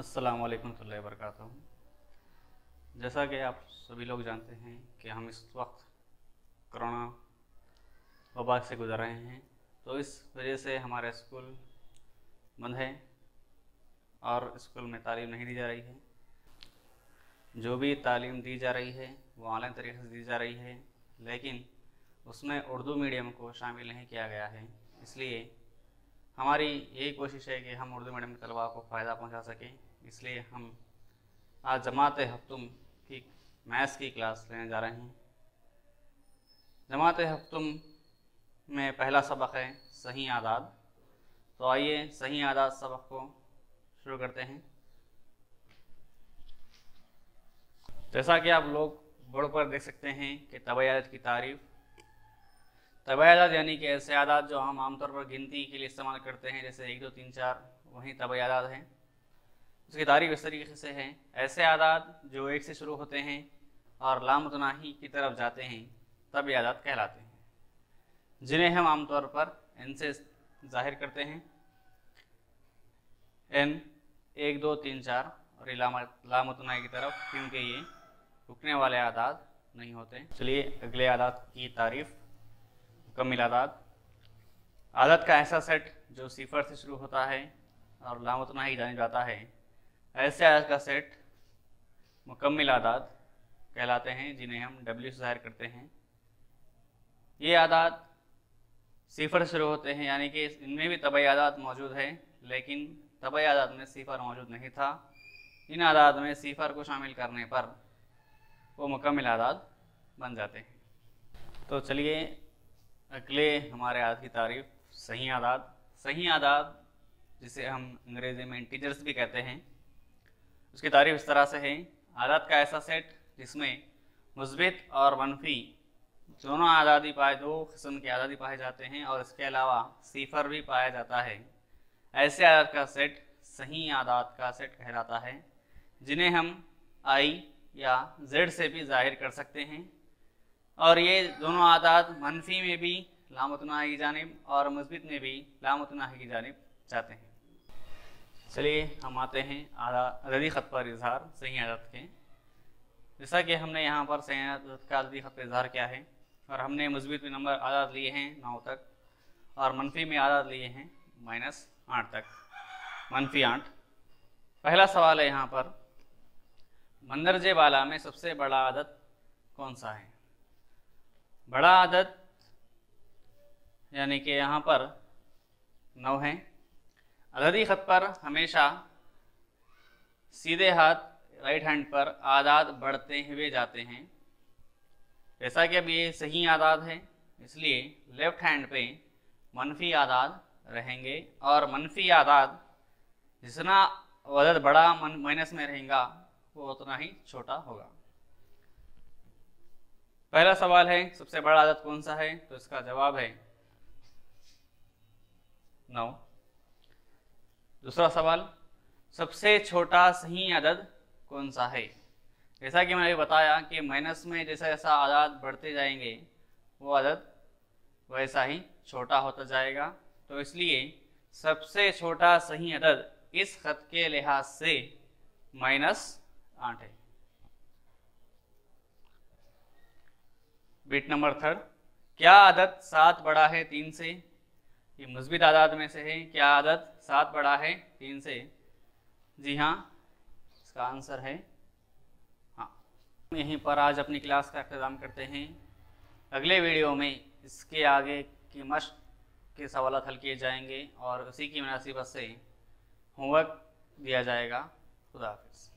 अस्सलाम वालेकुम रहमतुल्लाहि व बरकातहू। जैसा कि आप सभी लोग जानते हैं कि हम इस वक्त कोरोना वबा से गुजर रहे हैं, तो इस वजह से हमारा स्कूल बंद है और स्कूल में तालीम नहीं दी जा रही है। जो भी तालीम दी जा रही है वो ऑनलाइन तरीके से दी जा रही है, लेकिन उसमें उर्दू मीडियम को शामिल नहीं किया गया है। इसलिए हमारी यही कोशिश है कि हम उर्दू मीडियम के तलबा को फ़ायदा पहुंचा सकें। इसलिए हम आज जमात हफ्तुम की मैथ्स की क्लास लेने जा रहे हैं। जमात हफ्तुम में पहला सबक है सही आदाद। तो आइए सही आदाद सबक को शुरू करते हैं। जैसा कि आप लोग बोर्ड पर देख सकते हैं कि तबाई आदाद की तारीफ़। तबाई आदाद यानी कि ऐसे आदाद जो हम आमतौर पर गिनती के लिए इस्तेमाल करते हैं, जैसे 1 2 3 4, वही तबाई आदाद हैं। उसकी तारीफ़ इस तरीके से है, ऐसे आदाद जो 1 से शुरू होते हैं और लामुतनाही की तरफ जाते हैं तब ये आदाद कहलाते हैं, जिन्हें हम आमतौर पर n से जाहिर करते हैं। n 1 2 3 4 और लामुतनाही की तरफ, क्योंकि ये रुकने वाले आदाद नहीं होते। चलिए अगले आदाद की तारीफ़। मुकम्मिल आदाद, आदाद का ऐसा सेट जो 0 से शुरू होता है और लामुतनाही जाने जाता है, ऐसे आदाद का सेट मुकम्मिल आदाद कहलाते हैं, जिन्हें हम w से जाहिर करते हैं। ये आदाद 0 से शुरू होते हैं, यानी कि इनमें भी तबाई आदाद मौजूद है, लेकिन तबाई आदाद में 0 मौजूद नहीं था। इन आदाद में 0 को शामिल करने पर वो मुकम्मिल आदाद बन जाते हैं। तो चलिए अगले हमारे आदाद की तारीफ़ सही आदाद। सही आदाद, जिसे हम अंग्रेज़ी में इंटीजर्स भी कहते हैं, उसकी तारीफ़ इस तरह से है, आदाद का ऐसा सेट जिसमें मुस्बित और मनफी दोनों आदादी पाए, 2 किस्म के आदादी पाए जाते हैं और इसके अलावा 0 भी पाया जाता है। ऐसे आदाद का सेट सही आदाद का सेट कहलाता है, जिन्हें हम i या z से भी जाहिर कर सकते हैं। और ये दोनों आदाद मनफी में भी लामुतनाही की जानिब और मुस्बित में भी लामुतनाही की जानिब जाते हैं। चलिए हम आते हैं अददी ख़त पर इजहार सही आदाद के। जैसा कि हमने यहाँ पर सही आदाद का अददी ख़त पर इजहार किया है और हमने मुस्बित में नंबर आदाद लिए हैं 9 तक और मनफी में आदाद लिए हैं -8 तक, -8। पहला सवाल है यहाँ पर, मंदरजे बाला में सबसे बड़ा आदद कौन सा है? बड़ा आदद यानी कि यहाँ पर 9 है। अददी ख़त पर हमेशा सीधे हाथ राइट हैंड पर आदाद बढ़ते हुए जाते हैं। जैसा कि अब ये सही आदाद है, इसलिए लेफ्ट हैंड पे मनफी आदाद रहेंगे और मनफी आदाद जितना अदद बड़ा माइनस में रहेगा वो उतना ही छोटा होगा। पहला सवाल है सबसे बड़ा आदद कौन सा है, तो इसका जवाब है 9। दूसरा सवाल, सबसे छोटा सही अदद कौन सा है? जैसा कि मैंने बताया कि माइनस में जैसा जैसा आदाद बढ़ते जाएंगे वो अदद वैसा ही छोटा होता जाएगा। तो इसलिए सबसे छोटा सही अदद इस खत के लिहाज से -8 है। बिट नंबर 3, क्या आदद 7 बड़ा है 3 से? ये मुस्बित आदाद में से है। क्या आदद 7 बड़ा है 3 से? जी हाँ, इसका आंसर है हाँ। यहीं पर आज अपनी क्लास का इख्तिताम करते हैं। अगले वीडियो में इसके आगे की मश्क के सवाल हल किए जाएंगे और उसी की मुनासिबत से होमवर्क दिया जाएगा। खुदा हाफिज़।